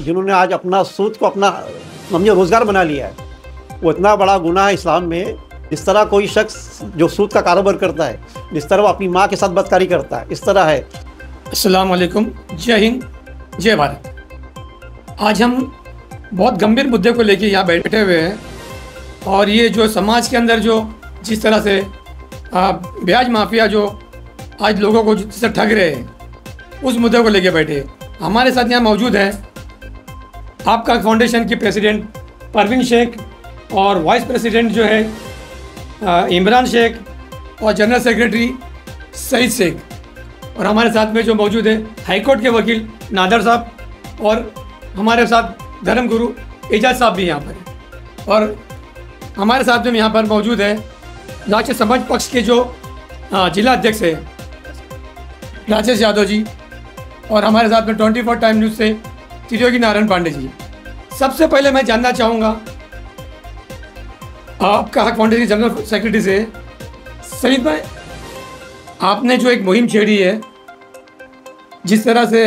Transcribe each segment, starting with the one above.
जिन्होंने आज अपना सूद को अपना समझे रोज़गार बना लिया है, वो इतना बड़ा गुनाह है इस्लाम में। जिस तरह कोई शख्स जो सूद का कारोबार करता है, जिस तरह वो अपनी माँ के साथ बदकारी करता है, इस तरह है। अस्सलाम वालेकुम, जय हिंद, जय भारत। आज हम बहुत गंभीर मुद्दे को लेके यहाँ बैठे हुए हैं और ये जो समाज के अंदर जो जिस तरह से ब्याज माफिया जो आज लोगों को जिस तरह ठग रहे हैं, उस मुद्दे को लेके बैठे। हमारे साथ यहाँ मौजूद हैं आपका फाउंडेशन के प्रेसिडेंट परवीन शेख और वाइस प्रेसिडेंट जो है इमरान शेख और जनरल सेक्रेटरी सईद शेख, और हमारे साथ में जो मौजूद है हाईकोर्ट के वकील नादर साहब, और हमारे साथ धर्म गुरु एजाज साहब भी यहाँ पर हैं। और हमारे साथ में यहाँ पर मौजूद है राष्ट्रीय समाज पक्ष के जो जिला अध्यक्ष है राजेश यादव जी, और हमारे साथ में 24 टाइम न्यूज़ से त्रियोगी नारायण पांडे जी। सबसे पहले मैं जानना चाहूँगा आपका हक फाउंडेशन जनरल सेक्रेटरी से, सईद भाई, आपने जो एक मुहिम छेड़ी है, जिस तरह से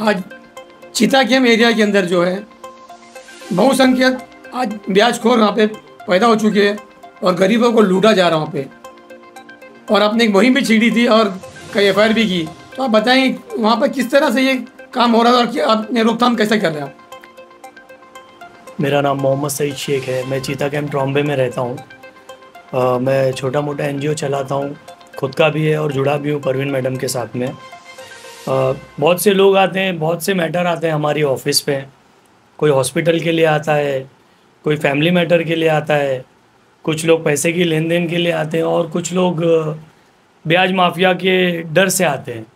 आज चितागेम एरिया के अंदर जो है बहुसंख्यक आज ब्याजखोर वहाँ पे पैदा हो चुके हैं और गरीबों को लूटा जा रहा है वहाँ पे, और आपने एक मुहिम भी छेड़ी थी और कई FIR भी की। तो आप बताएंगे वहाँ पर किस तरह से ये काम हो रहा था और कि आपने रोकथाम कैसे कर रहे हैं आप? मेरा नाम मोहम्मद सईद शेख है। मैं चितागेम ट्रॉम्बे में रहता हूँ। मैं छोटा मोटा NGO चलाता हूँ, खुद का भी है और जुड़ा भी हूँ परवीन मैडम के साथ में। बहुत से लोग आते हैं, बहुत से मैटर आते हैं हमारी ऑफिस पे। कोई हॉस्पिटल के लिए आता है, कोई फैमिली मैटर के लिए आता है, कुछ लोग पैसे की लेन देन के लिए आते हैं, और कुछ लोग ब्याज माफिया के डर से आते हैं।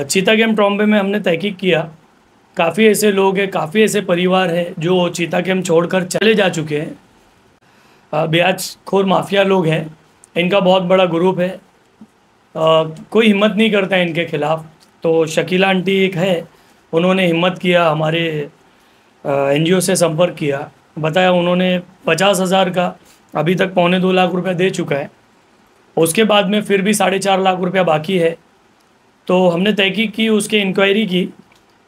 चितागेम ट्रॉम्बे में हमने तहकीक किया, काफ़ी ऐसे लोग हैं, काफ़ी ऐसे परिवार हैं जो चितागेम छोड़कर चले जा चुके हैं। ब्याजखोर माफिया लोग हैं, इनका बहुत बड़ा ग्रुप है। कोई हिम्मत नहीं करता है इनके ख़िलाफ़। तो शकीला आंटी एक है, उन्होंने हिम्मत किया, हमारे NGO से संपर्क किया, बताया उन्होंने 50,000 का अभी तक 2.25 लाख रुपया दे चुका है। उसके बाद में फिर भी 4.5 लाख रुपया बाकी है। तो हमने तहकीक की, उसके इंक्वायरी की।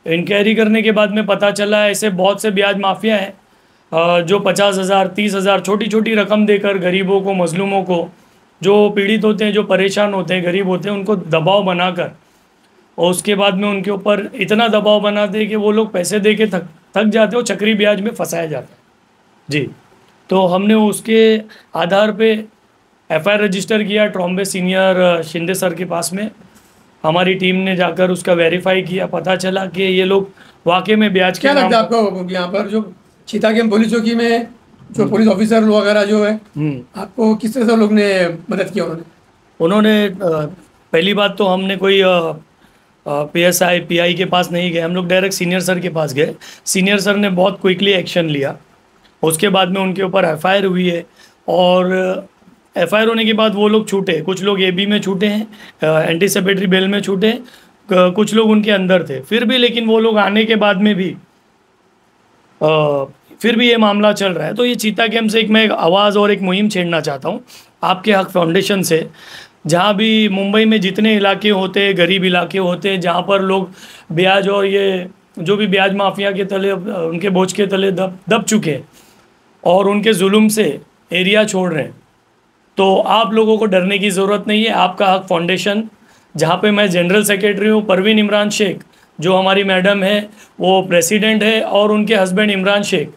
इंक्वायरी करने के बाद में पता चला ऐसे बहुत से ब्याज माफिया हैं जो 50,000, 30,000 छोटी छोटी रकम देकर गरीबों को, मजलूमों को, जो पीड़ित होते हैं, जो परेशान होते हैं, गरीब होते हैं, उनको दबाव बनाकर, और उसके बाद में उनके ऊपर इतना दबाव बनाते हैं कि वो लोग पैसे दे के थक जाते हो, चक्री ब्याज में फंसाया जाता है जी। तो हमने उसके आधार पे FIR रजिस्टर किया ट्रॉम्बे सीनियर शिंदे सर के पास में। हमारी टीम ने जाकर उसका वेरीफाई किया, पता चला कि ये लोग वाकई में ब्याज के। क्या लगता है आपको यहाँ पर जो चितागेम पुलिस चौकी में जो पुलिस ऑफिसर वगैरह जो है, आपको किस तरह से लोग ने मदद किया? उन्होंने पहली बात तो हमने कोई PSI PI के पास नहीं गए, हम लोग डायरेक्ट सीनियर सर के पास गए। सीनियर सर ने बहुत क्विकली एक्शन लिया। उसके बाद में उनके ऊपर FIR हुई है, और FIR होने के बाद वो लोग छूटे। कुछ लोग AB में छूटे हैं, एंटीसिपेटरी बेल में छूटे हैं, कुछ लोग उनके अंदर थे। फिर भी लेकिन वो लोग आने के बाद में भी फिर भी ये मामला चल रहा है। तो ये चितागेम से मैं एक आवाज़ और एक मुहिम छेड़ना चाहता हूँ आपके हक फाउंडेशन से। जहाँ भी मुंबई में जितने इलाके होते हैं, गरीब इलाके होते हैं, जहाँ पर लोग ब्याज और ये जो भी ब्याज माफिया के तले, उनके बोझ के तले दब चुके हैं और उनके जुल्म से एरिया छोड़ रहे हैं, तो आप लोगों को डरने की ज़रूरत नहीं है। आपका हक फाउंडेशन, जहाँ पे मैं जनरल सेक्रेटरी हूँ, परवीन इमरान शेख जो हमारी मैडम है वो प्रेसिडेंट है, और उनके हस्बैंड इमरान शेख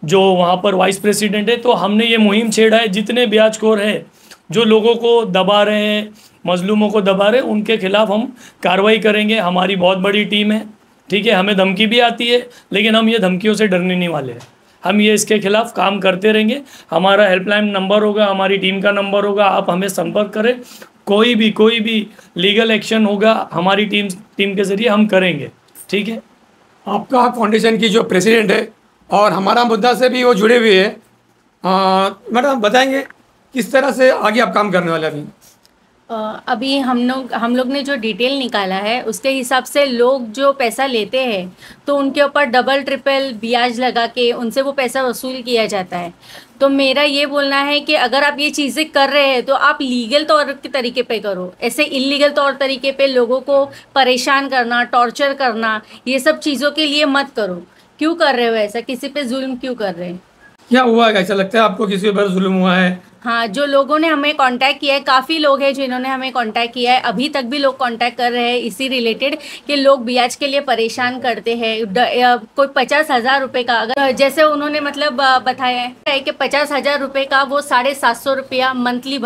जो वहाँ पर वाइस प्रेसिडेंट है। तो हमने ये मुहिम छेड़ा है, जितने ब्याजखोर हैं जो लोगों को दबा रहे हैं, मजलूमों को दबा रहे हैं, उनके खिलाफ़ हम कार्रवाई करेंगे। हमारी बहुत बड़ी टीम है, ठीक है। हमें धमकी भी आती है, लेकिन हम ये धमकियों से डरने नहीं वाले हैं। हम ये इसके खिलाफ़ काम करते रहेंगे। हमारा हेल्पलाइन नंबर होगा, हमारी टीम का नंबर होगा, आप हमें संपर्क करें। कोई भी लीगल एक्शन होगा हमारी टीम के ज़रिए हम करेंगे, ठीक है। आपका हक फाउंडेशन की जो प्रेसिडेंट है और हमारा मुद्दा से भी वो जुड़े हुए हैं, मैडम बताएंगे किस तरह से आगे आप काम करने वाले अभी? अभी हम लोग ने जो डिटेल निकाला है उसके हिसाब से लोग जो पैसा लेते हैं तो उनके ऊपर डबल ट्रिपल ब्याज लगा के उनसे वो पैसा वसूल किया जाता है। तो मेरा ये बोलना है कि अगर आप ये चीज़ें कर रहे हैं तो आप लीगल तौर के तरीके पे करो, ऐसे इलीगल तौर तरीके पे लोगों को परेशान करना, टॉर्चर करना, ये सब चीज़ों के लिए मत करो। क्यों कर रहे हो ऐसा, किसी पे जुल्म क्यों कर रहे हैं? क्या हुआ है, कैसा लगता है आपको किसी के ऊपर जुल्म हुआ है? हाँ, जो लोगों ने हमें कांटेक्ट किया है, काफ़ी लोग हैं जिन्होंने हमें कांटेक्ट किया है, अभी तक भी लोग कांटेक्ट कर रहे हैं इसी रिलेटेड कि लोग ब्याज के लिए परेशान करते हैं। कोई 50,000 रुपये का, अगर जैसे उन्होंने मतलब बताया है कि 50,000 रुपये का वो 750 रुपया मंथली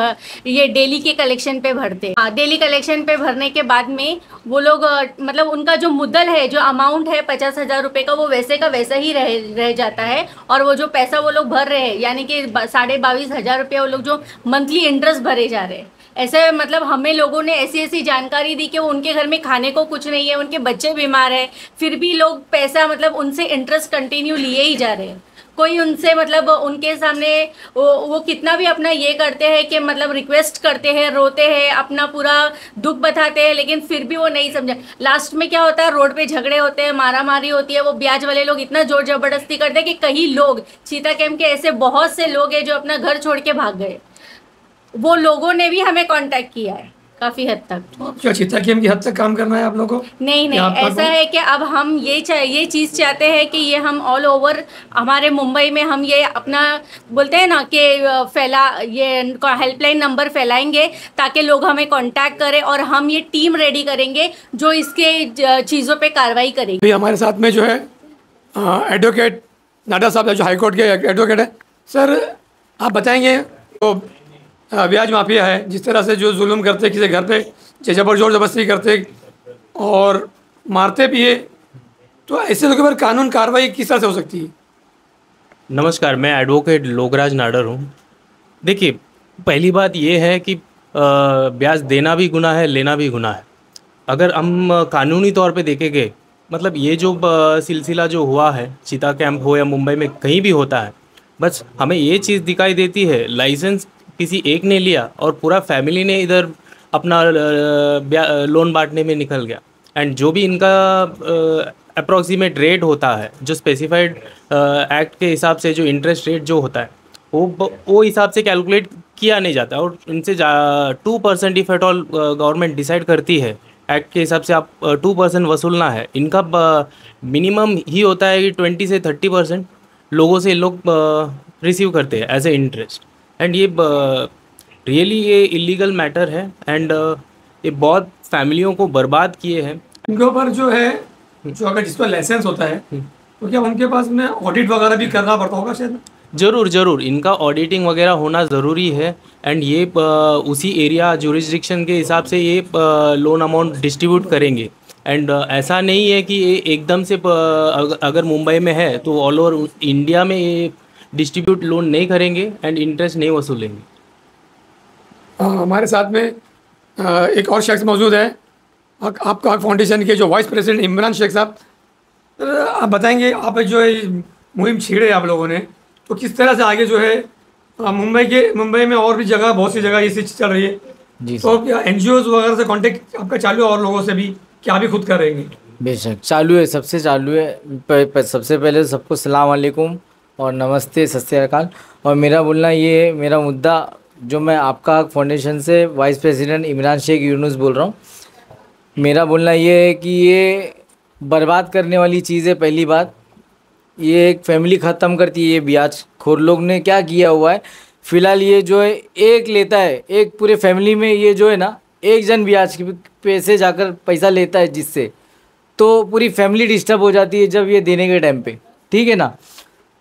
ये डेली के कलेक्शन पे भरते हैं। हाँ, डेली कलेक्शन पे भरने के बाद में वो लोग मतलब उनका जो मुद्दल है, जो अमाउंट है 50,000 रुपये का, वो वैसे का वैसा ही रह जाता है। और वो जो पैसा वो लोग भर रहे हैं यानी कि 22,500 रुपया वो लोग जो मंथली इंटरेस्ट भरे जा रहे हैं, ऐसे मतलब हमें लोगों ने ऐसी ऐसी जानकारी दी कि उनके घर में खाने को कुछ नहीं है, उनके बच्चे बीमार है, फिर भी लोग पैसा मतलब उनसे इंटरेस्ट कंटिन्यू लिए ही जा रहे हैं। कोई उनसे मतलब उनके सामने वो कितना भी अपना ये करते हैं कि मतलब रिक्वेस्ट करते हैं, रोते हैं, अपना पूरा दुख बताते हैं, लेकिन फिर भी वो नहीं समझा। लास्ट में क्या होता है, रोड पे झगड़े होते हैं, मारामारी होती है। वो ब्याज वाले लोग इतना जोर जबरदस्ती करते हैं कि कई लोग, चीता कैंप के ऐसे बहुत से लोग हैं जो अपना घर छोड़ के भाग गए। वो लोगों ने भी हमें कांटेक्ट किया है काफ़ी हद तक। क्या चीता कैंप की हद तक काम करना है आप लोगों को? नहीं, ऐसा है कि अब हम ये चीज़ चाहते हैं कि ये हम ऑल ओवर हमारे मुंबई में हम ये अपना बोलते हैं ना कि ये हेल्पलाइन नंबर फैलाएंगे ताकि लोग हमें कांटेक्ट करें और हम ये टीम रेडी करेंगे जो इसके चीज़ों पे कार्रवाई करेगी। अभी हमारे साथ में जो है एडवोकेट नाडा साहब जो हाई कोर्ट के एडवोकेट है। सर, आप बताएंगे तो ब्याज माफिया है जिस तरह से जो जुल्म करते किसी घर पे, जोर जबरदस्ती करते और मारते भी है, तो ऐसे लोगों पर कानून कार्रवाई किस तरह से हो सकती है? नमस्कार, मैं एडवोकेट लोकराज नाडर हूँ। देखिए, पहली बात ये है कि ब्याज देना भी गुनाह है, लेना भी गुनाह है। अगर हम कानूनी तौर पे देखेंगे, मतलब ये जो सिलसिला जो हुआ है, चीता कैंप हो या मुंबई में कहीं भी होता है, बस हमें ये चीज़ दिखाई देती है, लाइसेंस किसी एक ने लिया और पूरा फैमिली ने इधर अपना लोन बांटने में निकल गया। एंड जो भी इनका अप्रॉक्सीमेट रेट होता है, जो स्पेसिफाइड एक्ट के हिसाब से जो इंटरेस्ट रेट जो होता है, वो हिसाब से कैलकुलेट किया नहीं जाता। और इनसे 2% if at all government decide करती है एक्ट के हिसाब से आप 2% वसूलना है, इनका मिनिमम ही होता है कि 20 से 30% लोगों से लोग रिसीव करते हैं एज ए इंटरेस्ट। एंड ये रियली ये इलीगल मैटर है एंड ये बहुत फैमिलियों को बर्बाद किए हैं। इनके ऊपर जो है, जो अगर जिस पर लाइसेंस होता है तो क्या उनके पास में ऑडिट वगैरह भी करना पड़ता होगा शायद? ज़रूर इनका ऑडिटिंग वगैरह होना ज़रूरी है। एंड ये उसी एरिया जुरिस्डिक्शन के हिसाब से ये लोन अमाउंट डिस्ट्रीब्यूट करेंगे। एंड ऐसा नहीं है कि ये एकदम से अगर मुंबई में है तो ऑल ओवर इंडिया में ये डिस्ट्रीब्यूट लोन नहीं करेंगे एंड इंटरेस्ट नहीं वसूलेंगे। हमारे साथ में एक और शख्स मौजूद है, आपका फाउंडेशन के जो वाइस प्रेसिडेंट इमरान शेख साहब। आप बताएंगे, आप जो है मुहिम छेड़े आप लोगों ने, तो किस तरह से आगे जो है मुंबई में और भी जगह, बहुत सी जगह ये चीज़ चल रही है जी। तो क्या NGOs वगैरह से कांटेक्ट आपका चालू है और लोगों से भी, क्या भी खुद करेंगे? बेशक चालू है, सबसे चालू है। सबसे पहले सबको सलाम अलैकुम और नमस्ते, सत श्री अकाल। और मेरा बोलना ये है, मेरा मुद्दा जो मैं आपका फाउंडेशन से वाइस प्रेसिडेंट इमरान शेख यूनुस बोल रहा हूँ, मेरा बोलना ये है कि ये बर्बाद करने वाली चीज़ है। पहली बात, ये एक फैमिली ख़त्म करती है। ये ब्याज खोर लोग ने क्या किया हुआ है, फ़िलहाल ये जो है एक लेता है, एक पूरे फैमिली में ये जो है ना, एक जन ब्याज के पैसे जाकर पैसा लेता है, जिससे तो पूरी फैमिली डिस्टर्ब हो जाती है जब ये देने के टाइम पे, ठीक है ना।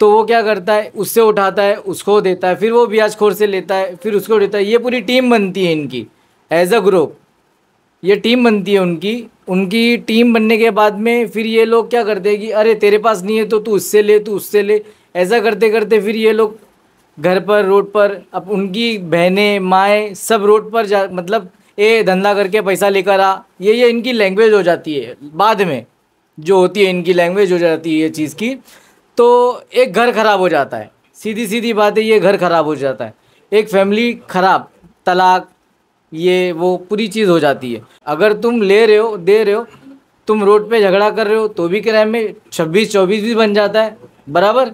तो वो क्या करता है, उससे उठाता है, उसको देता है, फिर वो ब्याज खोर से लेता है, फिर उसको देता है। ये पूरी टीम बनती है इनकी, एज अ ग्रुप ये टीम बनती है उनकी टीम बनने के बाद में फिर ये लोग क्या करते हैं कि अरे तेरे पास नहीं है तो तू उससे ले, तू उससे ले। ऐसा करते करते फिर ये लोग घर पर, रोड पर, अब उनकी बहनें, माएँ सब रोड पर मतलब ये धंधा करके पैसा लेकर आ, ये इनकी लैंग्वेज हो जाती है। बाद में जो होती है इनकी लैंग्वेज हो जाती है ये चीज़ की, तो एक घर ख़राब हो जाता है। सीधी सीधी बात है, ये घर ख़राब हो जाता है, एक फैमिली ख़राब, तलाक ये वो पूरी चीज़ हो जाती है। अगर तुम ले रहे हो, दे रहे हो, तुम रोड पे झगड़ा कर रहे हो तो भी क्राइम में 26-24 भी बन जाता है बराबर,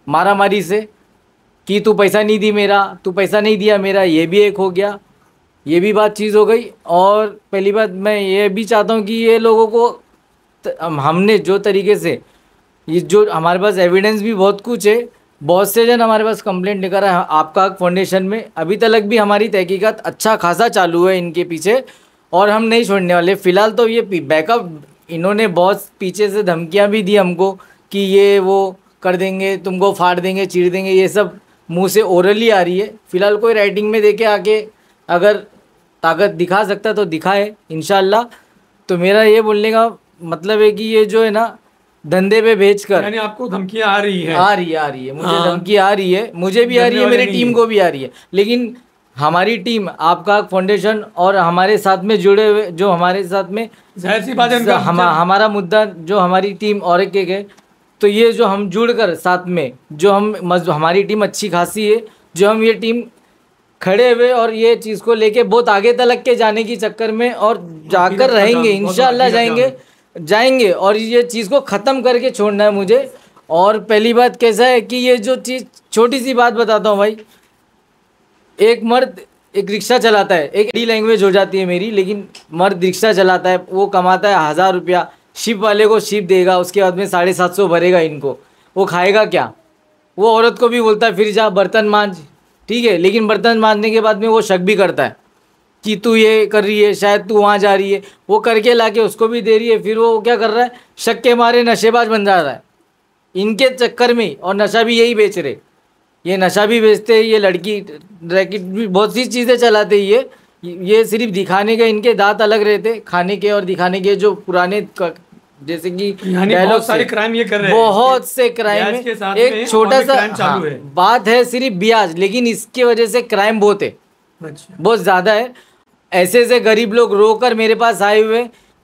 मारा मारी से कि तू पैसा नहीं दी मेरा, तू पैसा नहीं दिया मेरा, ये भी एक हो गया, ये भी बात चीज़ हो गई। और पहली बात मैं ये भी चाहता हूँ कि ये लोगों को हमने जो तरीके से ये जो हमारे पास एविडेंस भी बहुत कुछ है, बहुत से जन हमारे पास कंप्लेंट लेकर आए आपका हक फाउंडेशन में। अभी तक भी हमारी तहकीकात अच्छा खासा चालू है इनके पीछे और हम नहीं छोड़ने वाले। फ़िलहाल तो ये बैकअप इन्होंने बहुत पीछे से धमकियां भी दी हमको कि ये वो कर देंगे, तुमको फाड़ देंगे, चीर देंगे, ये सब मुंह से ओरली आ रही है। फ़िलहाल कोई राइटिंग में देके आके अगर ताकत दिखा सकता तो दिखाए इंशाल्लाह। तो मेरा ये बोलने का मतलब है कि ये जो है ना धंधे पे भेजकर, यानी आपको धमकियां आ रही है? आ रही है मुझे धमकी आ रही है, मुझे भी आ रही है, मेरी टीम को भी आ रही है। लेकिन हमारी टीम आपका फाउंडेशन और हमारे साथ में जुड़े हुए जो हमारे साथ में जाहिर सी बात है हमारा मुद्दा जो हमारी टीम और एक है, तो ये जो हम जुड़कर साथ में जो हमारी टीम अच्छी खासी है, जो हम ये टीम खड़े हुए और ये चीज़ को लेके बहुत आगे तलक के जाने की चक्कर में और जाकर रहेंगे इंशाल्लाह, जाएंगे और ये चीज़ को ख़त्म करके छोड़ना है मुझे। और पहली बात कैसा है कि ये जो चीज़, छोटी सी बात बताता हूँ भाई, एक मर्द एक रिक्शा चलाता है, एक डी लैंग्वेज हो जाती है मेरी, लेकिन मर्द रिक्शा चलाता है, वो कमाता है 1000 रुपया, शिप वाले को शिप देगा, उसके बाद में 750 भरेगा इनको, वो खाएगा क्या? वो औरत को भी बोलता है फिर जा बर्तन मांज, ठीक है, लेकिन बर्तन मांजने के बाद में वो शक भी करता है कि तू ये कर रही है, शायद तू वहाँ जा रही है, वो करके लाके उसको भी दे रही है, फिर वो क्या कर रहा है, शक के मारे नशेबाज बन जा रहा है इनके चक्कर में। और नशा भी यही बेच रहे, ये नशा भी बेचते हैं, ये लड़की रैकेट भी बहुत सी चीज़ें चलाते हैं। ये सिर्फ दिखाने के इनके दांत अलग रहते, खाने के और दिखाने के जो पुराने जैसे कि बहुत सारे क्राइम ये कर रहे हैं, बहुत से क्राइम के साथ एक छोटा सा चालू है। बात है सिर्फ ब्याज, लेकिन इसकी वजह से क्राइम बहुत है, बहुत ज़्यादा है। ऐसे गरीब लोग रोकर मेरे पास आए हुए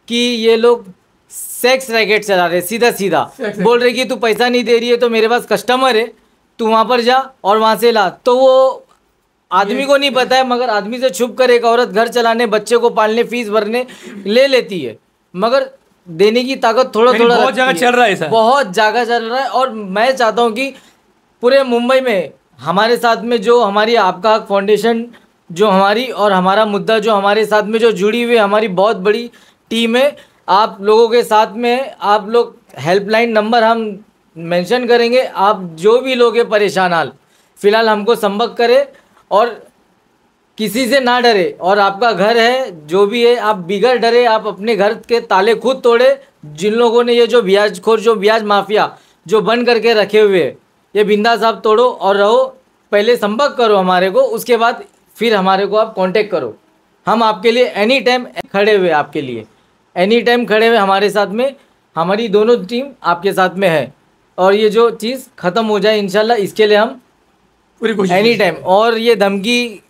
कि ये लोग सेक्स रैकेट चला रहे, सीधा बोल रहे कि तू पैसा नहीं दे रही है तो मेरे पास कस्टमर है, तू वहाँ पर जा और वहाँ से ला। तो वो आदमी को नहीं पता है, मगर आदमी से छुप कर एक औरत घर चलाने, बच्चे को पालने, फीस भरने ले लेती है, मगर देने की ताकत थोड़ा बहुत जगह चल रहा है सर, बहुत जगह चल रहा है। और मैं चाहता हूँ कि पूरे मुंबई में हमारे साथ में जो हमारी आपका हक फाउंडेशन जो हमारी और हमारा मुद्दा जो हमारे साथ में जो जुड़ी हुई हमारी बहुत बड़ी टीम है, आप लोगों के साथ में आप लोग हेल्पलाइन नंबर हम मेंशन करेंगे, आप जो भी लोग हैं परेशान हाल फ़िलहाल हमको संपर्क करें और किसी से ना डरे। और आपका घर है जो भी है, आप बिगड़ डरे, आप अपने घर के ताले खुद तोड़े। जिन लोगों ने ये जो ब्याजखोर, जो ब्याज माफिया जो बंद करके रखे हुए, ये बिंदास आप तोड़ो और रहो। पहले संपर्क करो हमारे को, उसके बाद फिर हमारे को आप कांटेक्ट करो। हम आपके लिए एनी टाइम खड़े हुए, आपके लिए एनी टाइम खड़े हुए, हमारे साथ में हमारी दोनों टीम आपके साथ में है। और ये जो चीज़ ख़त्म हो जाए इंशाल्लाह, इसके लिए हम पूरी कोशिश एनी टाइम। और ये धमकी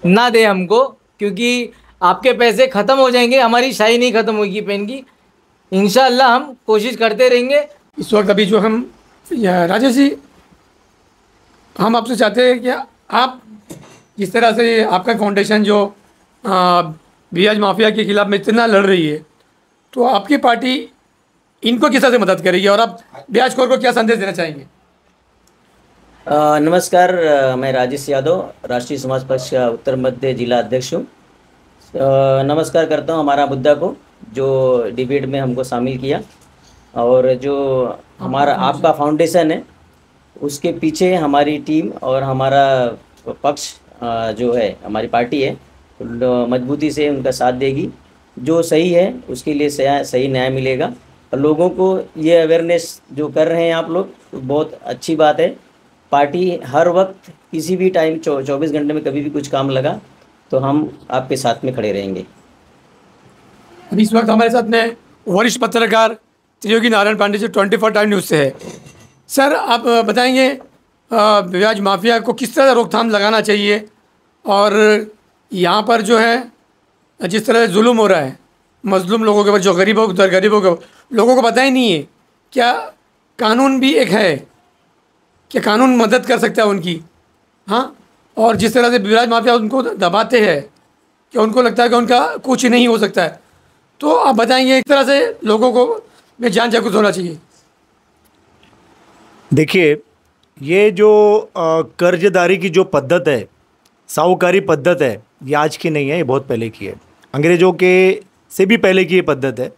ना दे हमको, क्योंकि आपके पैसे ख़त्म हो जाएंगे, हमारी शाही नहीं ख़त्म होगी पेन की। इंशाल्लाह हम कोशिश करते रहेंगे। इस वक्त अभी जो हम राजेश जी, हम आपसे चाहते हैं कि आप जिस तरह से आपका फाउंडेशन जो ब्याज माफिया के खिलाफ में इतना लड़ रही है, तो आपकी पार्टी इनको किस तरह से मदद करेगी और आप ब्याजखोर को क्या संदेश देना चाहेंगे? नमस्कार, मैं राजेश यादव, राष्ट्रीय समाज पक्ष उत्तर मध्य जिला अध्यक्ष हूँ। नमस्कार करता हूँ हमारा मुद्दा को जो डिबेट में हमको शामिल किया, और जो हमारा आपका फाउंडेशन है उसके पीछे हमारी टीम और हमारा पक्ष जो है, हमारी पार्टी है, मजबूती से उनका साथ देगी। जो सही है उसके लिए सही न्याय मिलेगा। और लोगों को ये अवेयरनेस जो कर रहे हैं आप लोग, बहुत अच्छी बात है। पार्टी हर वक्त किसी भी टाइम 24 घंटे में कभी भी कुछ काम लगा तो हम आपके साथ में खड़े रहेंगे। अभी इस वक्त हमारे साथ में वरिष्ठ पत्रकार त्रियोगी नारायण पांडे जी 24 टाइम न्यूज़ से है। सर, आप बताएंगे ब्याज माफिया को किस तरह रोकथाम लगाना चाहिए, और यहाँ पर जो है जिस तरह जुल्म हो रहा है मजलूम लोगों के ऊपर, जो गरीबों के लोगों को पता ही नहीं है, क्या कानून भी एक है, क्या कानून मदद कर सकता है उनकी? हाँ, और जिस तरह से ब्याज माफिया उनको दबाते हैं कि उनको लगता है कि उनका कुछ नहीं हो सकता है, तो आप बताएंगे एक तरह से लोगों को में जान जागरूक होना चाहिए। देखिए, ये जो कर्जदारी की जो पद्धत है, साहूकारी पद्धत है, ये आज की नहीं है, ये बहुत पहले की है। अंग्रेज़ों के से भी पहले की ये पद्धत है।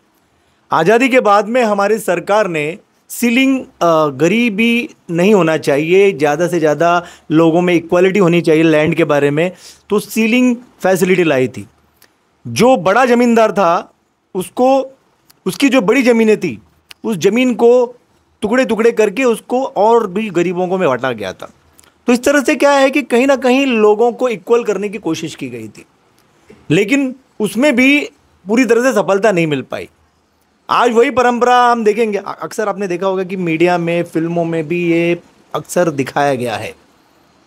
आज़ादी के बाद में हमारी सरकार ने सीलिंग, गरीबी नहीं होना चाहिए, ज़्यादा से ज़्यादा लोगों में इक्वालिटी होनी चाहिए लैंड के बारे में, तो सीलिंग फैसिलिटी लाई थी। जो बड़ा ज़मींदार था उसको, उसकी जो बड़ी ज़मीनें थी, उस ज़मीन को टुकड़े टुकड़े करके उसको और भी गरीबों को में बांटा गया था। तो इस तरह से क्या है कि कहीं ना कहीं लोगों को इक्वल करने की कोशिश की गई थी, लेकिन उसमें भी पूरी तरह से सफलता नहीं मिल पाई। आज वही परंपरा हम देखेंगे, अक्सर आपने देखा होगा कि मीडिया में, फिल्मों में भी ये अक्सर दिखाया गया है।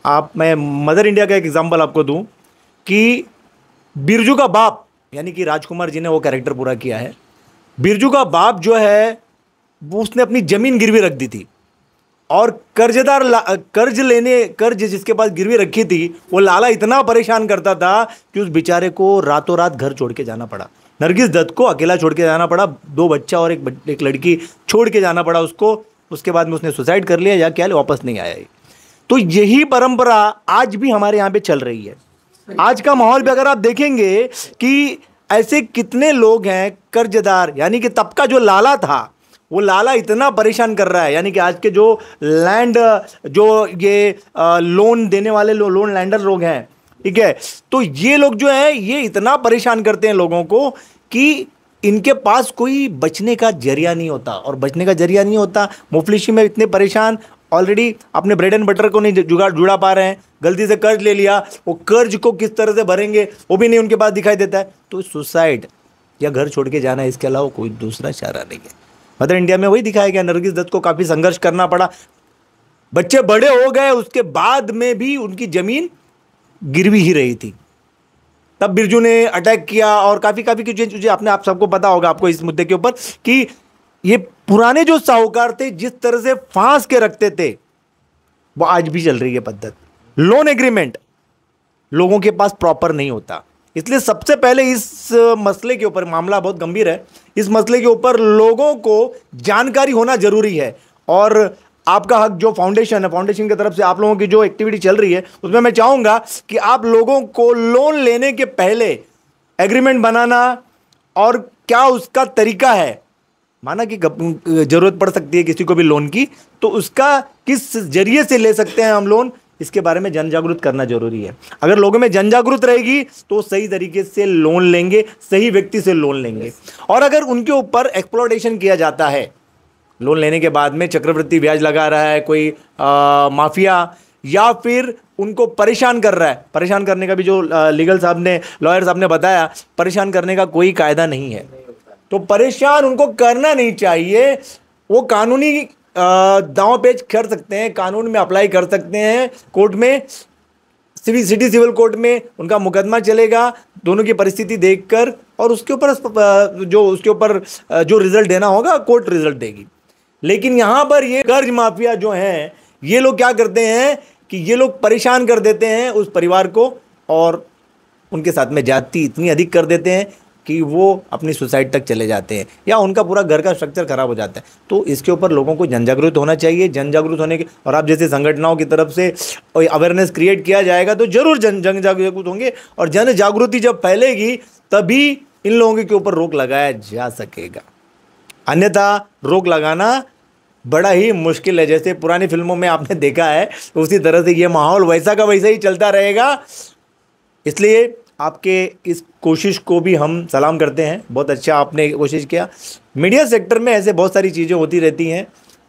मैं मदर इंडिया का एक एग्जांपल आपको दूं कि बिरजू का बाप, यानी कि राजकुमार जी ने वो कैरेक्टर पूरा किया है। बिरजू का बाप जो है वो उसने अपनी ज़मीन गिरवी रख दी थी, और कर्ज जिसके पास गिरवी रखी थी वो लाला इतना परेशान करता था कि उस बेचारे को रातों रात घर छोड़ के जाना पड़ा। नरगिस दत्त को अकेला छोड़ के जाना पड़ा, 2 बच्चा और एक लड़की छोड़ के जाना पड़ा उसको। उसके बाद में उसने सुसाइड कर लिया या क्या, वापस नहीं आया। तो यही परंपरा आज भी हमारे यहाँ पे चल रही है। आज का माहौल भी अगर आप देखेंगे कि ऐसे कितने लोग हैं कर्जदार, यानी कि तब का जो लाला था वो लाला इतना परेशान कर रहा है, यानी कि आज के जो लैंड, जो ये लोन देने वाले लोन लैंडर लोग हैं, ठीक है, तो ये लोग जो है ये इतना परेशान करते हैं लोगों को कि इनके पास कोई बचने का जरिया नहीं होता, और बचने का जरिया नहीं होता। मुफलिसी में इतने परेशान, ऑलरेडी अपने ब्रेड एंड बटर को नहीं जुड़ा पा रहे हैं, गलती से कर्ज ले लिया, वो कर्ज को किस तरह से भरेंगे वो भी नहीं उनके पास दिखाई देता है। तो सुसाइड या घर छोड़ के जाना, इसके अलावा कोई दूसरा चारा नहीं है। मदर इंडिया में वही दिखाया गया, नरगिस दत्त को काफ़ी संघर्ष करना पड़ा, बच्चे बड़े हो गए, उसके बाद में भी उनकी ज़मीन गिरवी ही रही थी। तब बिरजू ने अटैक किया, और काफ़ी की चीज़ें आप सबको पता होगा आपको इस मुद्दे के ऊपर कि ये पुराने जो साहूकार थे जिस तरह से फांस के रखते थे, वो आज भी चल रही है पद्धत। लोन एग्रीमेंट लोगों के पास प्रॉपर नहीं होता, इसलिए सबसे पहले इस मसले के ऊपर, मामला बहुत गंभीर है, इस मसले के ऊपर लोगों को जानकारी होना जरूरी है। और आपका हक जो फाउंडेशन है, फाउंडेशन की तरफ से आप लोगों की जो एक्टिविटी चल रही है, उसमें मैं चाहूंगा कि आप लोगों को लोन लेने के पहले एग्रीमेंट बनाना, और क्या उसका तरीका है, माना कि जरूरत पड़ सकती है किसी को भी लोन की, तो उसका किस जरिए से ले सकते हैं हम लोन, इसके बारे में जन जागरूक करना जरूरी है। अगर लोगों में जन जागरूक रहेगी तो सही तरीके से लोन लेंगे, सही व्यक्ति से लोन लेंगे। और अगर उनके ऊपर एक्सप्लॉयटेशन किया जाता है, लोन लेने के बाद में चक्रवृद्धि ब्याज लगा रहा है कोई माफिया, या फिर उनको परेशान कर रहा है, परेशान करने का भी जो लीगल साहब ने, लॉयर साहब ने बताया, परेशान करने का कोई कायदा नहीं है, तो परेशान उनको करना नहीं चाहिए। वो कानूनी दांव पेच कर सकते हैं, कानून में अप्लाई कर सकते हैं, कोर्ट में, सिटी सिविल कोर्ट में उनका मुकदमा चलेगा, दोनों की परिस्थिति देखकर, और उसके ऊपर जो रिजल्ट देना होगा कोर्ट रिजल्ट देगी। लेकिन यहाँ पर ये कर्ज माफिया जो हैं, ये लोग क्या करते हैं कि ये लोग परेशान कर देते हैं उस परिवार को, और उनके साथ में जाति इतनी अधिक कर देते हैं कि वो अपनी सुसाइड तक चले जाते हैं, या उनका पूरा घर का स्ट्रक्चर खराब हो जाता है। तो इसके ऊपर लोगों को जन जागरूक होना चाहिए। जन जागरूक होने के, और आप जैसे संगठनों की तरफ से अवेयरनेस क्रिएट किया जाएगा तो जरूर जन जागरूक होंगे, और जन जागृति जब फैलेगी तभी इन लोगों के ऊपर रोक लगाया जा सकेगा, अन्यथा रोक लगाना बड़ा ही मुश्किल है। जैसे पुरानी फिल्मों में आपने देखा है, उसी तरह से ये माहौल वैसा का वैसा ही चलता रहेगा। इसलिए आपके इस कोशिश को भी हम सलाम करते हैं, बहुत अच्छा आपने कोशिश किया। मीडिया सेक्टर में ऐसे बहुत सारी चीज़ें होती रहती हैं,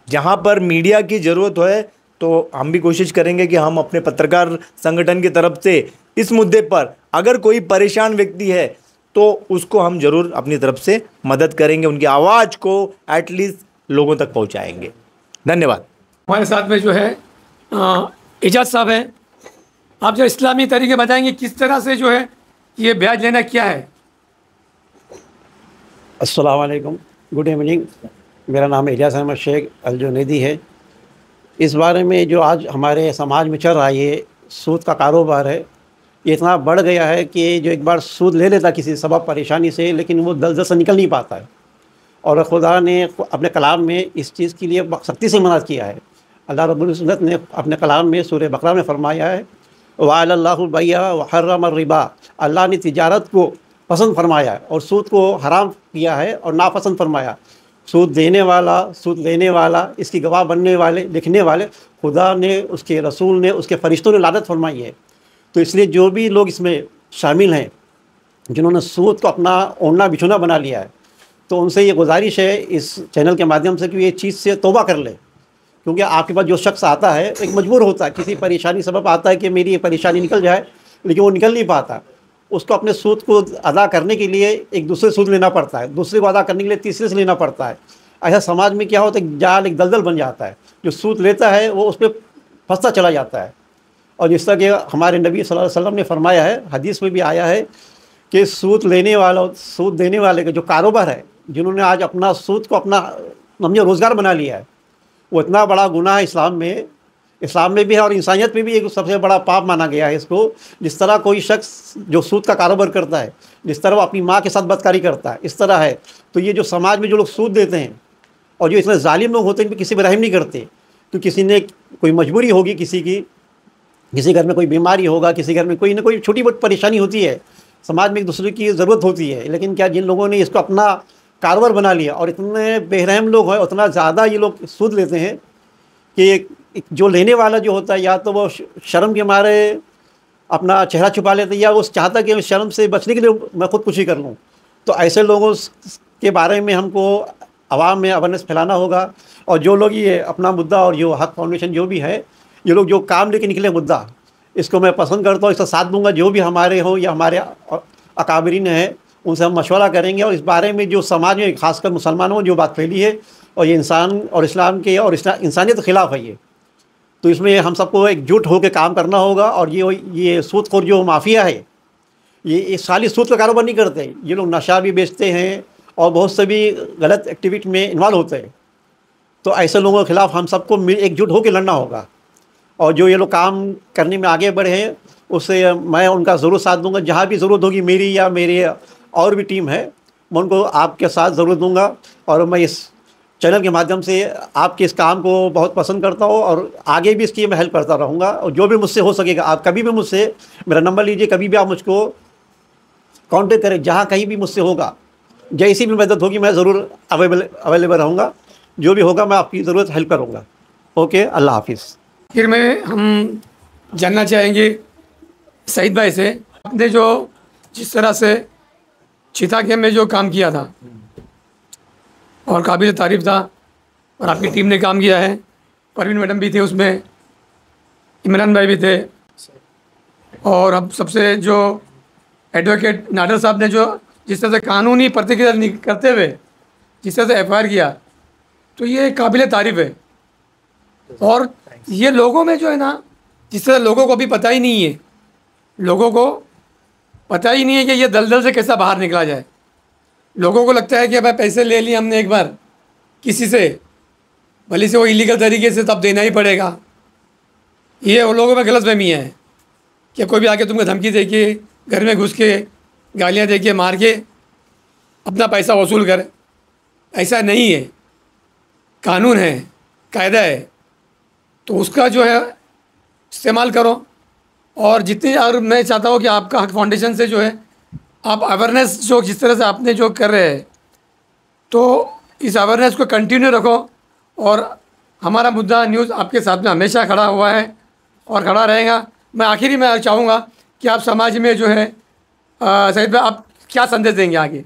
जहां पर मीडिया की ज़रूरत है तो हम भी कोशिश करेंगे कि हम अपने पत्रकार संगठन की तरफ से इस मुद्दे पर अगर कोई परेशान व्यक्ति है तो उसको हम ज़रूर अपनी तरफ से मदद करेंगे, उनकी आवाज़ को एटलीस्ट लोगों तक पहुंचाएंगे। धन्यवाद। हमारे साथ में जो है एजाज साहब हैं, आप जो इस्लामी तरीके बताएंगे किस तरह से जो है ये ब्याज लेना क्या है। अस्सलाम वालेकुम, गुड इवनिंग। मेरा नाम इलियास शेख अल जुनैदी है। इस बारे में जो आज हमारे समाज में चल रहा है, ये सूद का कारोबार है ये इतना बढ़ गया है कि जो एक बार सूद ले लेता किसी सबब परेशानी से, लेकिन वो दलदल से निकल नहीं पाता है। और खुदा ने अपने कलाम में इस चीज़ के लिए सख्ती से मना किया है। अल्लाह रब्बुल इज़्ज़त ने अपने कलाम में सूरह बकरा में फरमाया है वअहल्लल्लाहुल बैअ व हर्रमर रिबा, अल्लाह ने तिजारत को पसंद फरमाया है और सूद को हराम किया है और नापसंद फरमाया। सूद देने वाला, सूद लेने वाला, इसकी गवाह बनने वाले, लिखने वाले खुदा ने, उसके रसूल ने, उसके फरिश्तों ने लानत फरमाई है। तो इसलिए जो भी लोग इसमें शामिल हैं जिन्होंने सूद को अपना ओढ़ना बिछोना बना लिया है, तो उनसे ये गुजारिश है इस चैनल के माध्यम से कि ये चीज़ से तौबा कर ले। क्योंकि आपके पास जो शख्स आता है एक मजबूर होता है, किसी परेशानी सबब आता है कि मेरी ये परेशानी निकल जाए, लेकिन वो निकल नहीं पाता। उसको अपने सूद को अदा करने के लिए एक दूसरे सूद लेना पड़ता है, दूसरे को अदा करने के लिए तीसरे से लेना पड़ता है। ऐसा समाज में क्या होता है, जाल एक दलदल बन जाता है। जो सूद लेता है वो उस पर फंसता चला जाता है। और जिस तरह कि हमारे नबी सल्लल्लाहु अलैहि वसल्लम ने फरमाया है, हदीस में भी आया है कि सूद लेने वाला, सूद देने वाले का जो कारोबार है, जिन्होंने आज अपना सूद को अपना समझो रोज़गार बना लिया है, वो इतना बड़ा गुनाह है इस्लाम में भी है और इंसानियत में भी एक सबसे बड़ा पाप माना गया है इसको। जिस तरह कोई शख्स जो सूद का कारोबार करता है, जिस तरह वो अपनी माँ के साथ बदकारी करता है, इस तरह है। तो ये जो समाज में जो लोग सूद देते हैं और जो इतने जालिम लोग होते हैं, किसी पर रहम नहीं करते। तो किसी ने कोई मजबूरी होगी किसी की, किसी घर में कोई बीमारी होगा, किसी घर में कोई ना कोई छोटी बहुत परेशानी होती है, समाज में एक दूसरे की ज़रूरत होती है। लेकिन क्या जिन लोगों ने इसको अपना कारोबार बना लिया और इतने बेरहम लोग हैं, उतना ज़्यादा ये लोग सूद लेते हैं कि जो लेने वाला जो होता है, या तो वो शर्म के मारे अपना चेहरा छुपा लेते हैं, या वो चाहता कि शर्म से बचने के लिए मैं खुद कुछ ही कर लूँ। तो ऐसे लोगों के बारे में हमको आवाम में अवेयरनेस फैलाना होगा। और जो लोग ये अपना मुद्दा और जो हक फाउंडेशन जो भी है, ये लोग जो काम लेके निकले मुद्दा, इसको मैं पसंद करता हूँ, इसका साथ दूंगा। जो भी हमारे हों या हमारे अकाबरीन हैं, उनसे हम मशवरा करेंगे। और इस बारे में जो समाज में खासकर मुसलमानों में जो बात फैली है, और ये इंसान और इस्लाम के और इंसानियत के ख़िलाफ़ है ये, तो इसमें हम सबको एकजुट होकर काम करना होगा। और ये सूदखोर जो माफिया है, ये खाली सूद का कारोबार नहीं करते, ये लोग नशा भी बेचते हैं और बहुत से भी गलत एक्टिविटी में इन्वॉल्व होते हैं। तो ऐसे लोगों के ख़िलाफ़ हम सबको एकजुट होकर लड़ना होगा। और जो ये लोग काम करने में आगे बढ़े हैं, उससे मैं उनका ज़रूर साथ दूंगा। जहाँ भी ज़रूरत होगी मेरी या मेरे और भी टीम है, मैं उनको आपके साथ ज़रूर दूंगा। और मैं इस चैनल के माध्यम से आपके इस काम को बहुत पसंद करता हूँ और आगे भी इसकी मैं हेल्प करता रहूँगा। और जो भी मुझसे हो सकेगा, आप कभी भी मुझसे मेरा नंबर लीजिए, कभी भी आप मुझको कांटेक्ट करें, जहाँ कहीं भी मुझसे होगा, जैसी भी मदद होगी मैं ज़रूर अवेलेबल रहूँगा। जो भी होगा मैं आपकी ज़रूरत हेल्प करूँगा। ओके, अल्लाह हाफिज़। फिर में हम जानना चाहेंगे सईद भाई से, आपने जो जिस तरह से चीता गेम में जो काम किया था और काबिल तारीफ़ था, और आपकी टीम ने काम किया है, परवीन मैडम भी थे उसमें, इमरान भाई भी थे, और अब सबसे जो एडवोकेट नाडर साहब ने जो जिस तरह से कानूनी प्रतिक्रिया करते हुए जिस तरह से FIR किया, तो ये काबिल तारीफ़ है। और ये लोगों में जो है ना, जिस तरह लोगों को अभी पता ही नहीं है, लोगों को पता ही नहीं है कि ये दलदल से कैसा बाहर निकला जाए। लोगों को लगता है कि भाई पैसे ले लिए हमने एक बार किसी से, भले से वो इलीगल तरीके से, तब देना ही पड़ेगा। ये उन लोगों में गलतफहमी है कि कोई भी आके तुमको धमकी दे के, घर में घुस के गालियाँ दे के, मार के अपना पैसा वसूल कर। ऐसा नहीं है, कानून है, कायदा है, तो उसका जो है इस्तेमाल करो। और जितनी, और मैं चाहता हूँ कि आपका हक फाउंडेशन से जो है आप अवेयरनेस जो जिस तरह से आपने जो कर रहे हैं, तो इस अवेयरनेस को कंटिन्यू रखो। और हमारा मुद्दा न्यूज़ आपके साथ में हमेशा खड़ा हुआ है और खड़ा रहेगा। मैं आखिरी में चाहूँगा कि आप समाज में जो है सईद भाई, आप क्या संदेश देंगे आगे?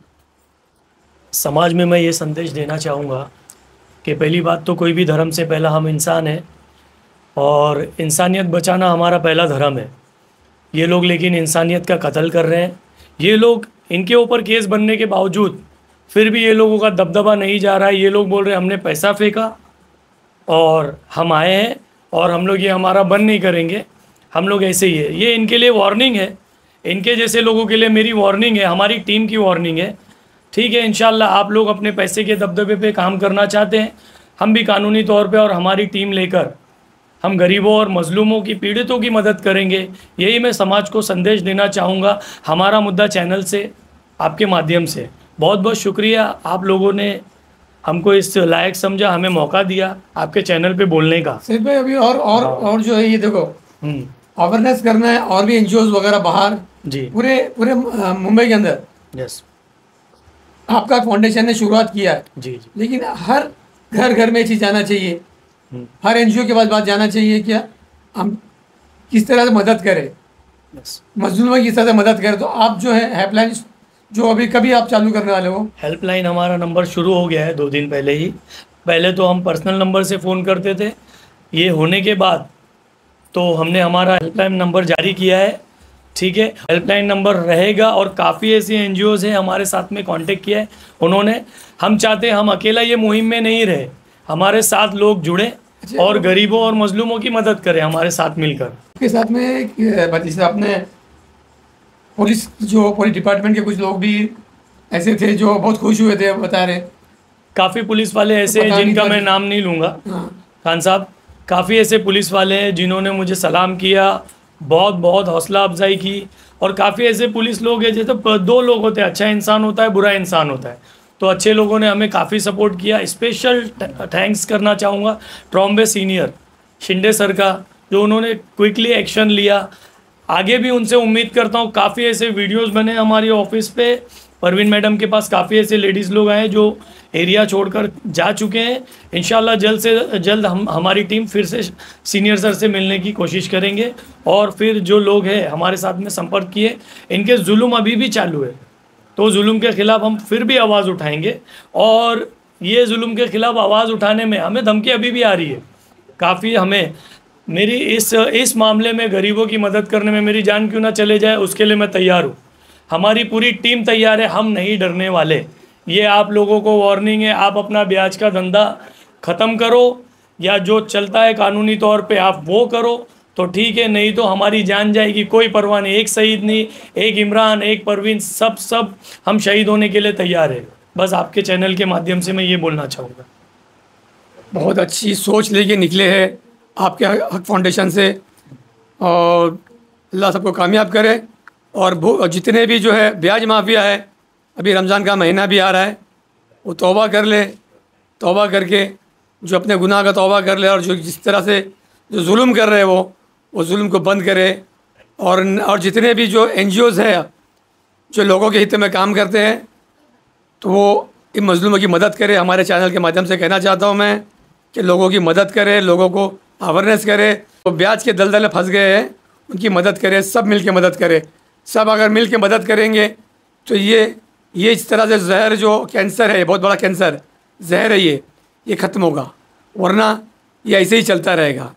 समाज में मैं ये संदेश देना चाहूँगा कि पहली बात तो कोई भी धर्म से पहला हम इंसान हैं और इंसानियत बचाना हमारा पहला धर्म है। ये लोग लेकिन इंसानियत का कत्ल कर रहे हैं। ये लोग, इनके ऊपर केस बनने के बावजूद फिर भी ये लोगों का दबदबा नहीं जा रहा है। ये लोग बोल रहे हैं हमने पैसा फेंका और हम आए हैं और हम लोग ये हमारा बंद नहीं करेंगे, हम लोग ऐसे ही है। ये इनके लिए वार्निंग है, इनके जैसे लोगों के लिए मेरी वार्निंग है, हमारी टीम की वार्निंग है। ठीक है, इंशाल्लाह आप लोग अपने पैसे के दबदबे पे काम करना चाहते हैं, हम भी कानूनी तौर पे और हमारी टीम लेकर हम गरीबों और मजलूमों की, पीड़ितों की मदद करेंगे। यही मैं समाज को संदेश देना चाहूँगा हमारा मुद्दा चैनल से, आपके माध्यम से। बहुत बहुत शुक्रिया, आप लोगों ने हमको इस लायक समझा, हमें मौका दिया आपके चैनल पे बोलने का। सिर्फ भाई अभी और जो है ये देखो, अवेयरनेस करना है, और भी एनजीओ वगैरह बाहर जी पूरे पूरे मुंबई के अंदर यस आपका फाउंडेशन ने शुरुआत किया है। जी लेकिन हर घर में ये चीज़ जाना चाहिए, हर एनजीओ के पास बात जाना चाहिए क्या हम किस तरह से मदद करें, यस मजलूमों की किस तरह से मदद करें। तो आप जो है हेल्पलाइन जो अभी कभी आप चालू करने वाले हो? हेल्पलाइन हमारा नंबर शुरू हो गया है 2 दिन पहले ही। पहले तो हम पर्सनल नंबर से फ़ोन करते थे, ये होने के बाद तो हमने हमारा हेल्पलाइन नंबर जारी किया है। ठीक है, हेल्पलाइन नंबर रहेगा और काफ़ी ऐसी एनजीओज़ हैं हमारे साथ में कांटेक्ट किया है उन्होंने। हम चाहते हैं हम अकेला ये मुहिम में नहीं रहे, हमारे साथ लोग जुड़े और गरीबों और मजलूमों की मदद करें हमारे साथ मिलकर। के साथ में जैसे आपने पुलिस डिपार्टमेंट के कुछ लोग भी ऐसे थे जो बहुत खुश हुए थे, बता रहे काफ़ी पुलिस वाले ऐसे हैं जिनका मैं नाम नहीं लूँगा खान साहब, काफ़ी ऐसे पुलिस वाले हैं जिन्होंने मुझे सलाम किया, बहुत बहुत हौसला अफजाई की। और काफ़ी ऐसे पुलिस लोग हैं, जैसे 2 लोग होते हैं, अच्छा इंसान होता है, बुरा इंसान होता है। तो अच्छे लोगों ने हमें काफ़ी सपोर्ट किया। स्पेशल थैंक्स करना चाहूँगा ट्रॉम्बे सीनियर शिंदे सर का, जो उन्होंने क्विकली एक्शन लिया। आगे भी उनसे उम्मीद करता हूँ, काफ़ी ऐसे वीडियोस बने हमारे ऑफिस पे। परवीन मैडम के पास काफ़ी ऐसे लेडीज़ लोग आए जो एरिया छोड़कर जा चुके हैं। इंशाल्लाह जल्द से जल्द हमारी टीम फिर से सीनियर सर से मिलने की कोशिश करेंगे। और फिर जो लोग हैं हमारे साथ में संपर्क किए, इनके जुल्म अभी भी चालू है, तो जुल्म के ख़िलाफ़ हम फिर भी आवाज़ उठाएंगे। और ये जुल्म के ख़िलाफ़ आवाज़ उठाने में हमें धमकी अभी भी आ रही है काफ़ी। हमें मेरी इस मामले में गरीबों की मदद करने में मेरी जान क्यों ना चले जाए, उसके लिए मैं तैयार हूँ। हमारी पूरी टीम तैयार है, हम नहीं डरने वाले। ये आप लोगों को वार्निंग है, आप अपना ब्याज का धंधा ख़त्म करो, या जो चलता है कानूनी तौर पे आप वो करो तो ठीक है, नहीं तो हमारी जान जाएगी, कोई परवाह नहीं। एक शहीद नहीं, एक इमरान, एक परवीन, सब हम शहीद होने के लिए तैयार है। बस आपके चैनल के माध्यम से मैं ये बोलना चाहूँगा। बहुत अच्छी सोच लेके निकले हैं आपके हक फाउंडेशन से, और अल्लाह सबको कामयाब करे। और जितने भी जो है ब्याज माफिया है, अभी रमज़ान का महीना भी आ रहा है, वो तौबा कर ले, तौबा करके जो अपने गुनाह का तौबा कर ले, और जो जिस तरह से जो जुल्म कर रहे हैं वो जुल्म को बंद करे। और जितने भी जो एनजीओज़ है जो लोगों के हित में काम करते हैं, तो वो इन मजलूमों की मदद करे। हमारे चैनल के माध्यम से कहना चाहता हूँ मैं कि लोगों की मदद करे, लोगों को अवेयरनेस करे। तो ब्याज के दलदल में फंस गए हैं, उनकी मदद करे, सब मिल के मदद करे। सब अगर मिल के मदद करेंगे तो ये इस तरह से जहर जो कैंसर है, बहुत बड़ा कैंसर जहर है, ये ख़त्म होगा, वरना ये ऐसे ही चलता रहेगा।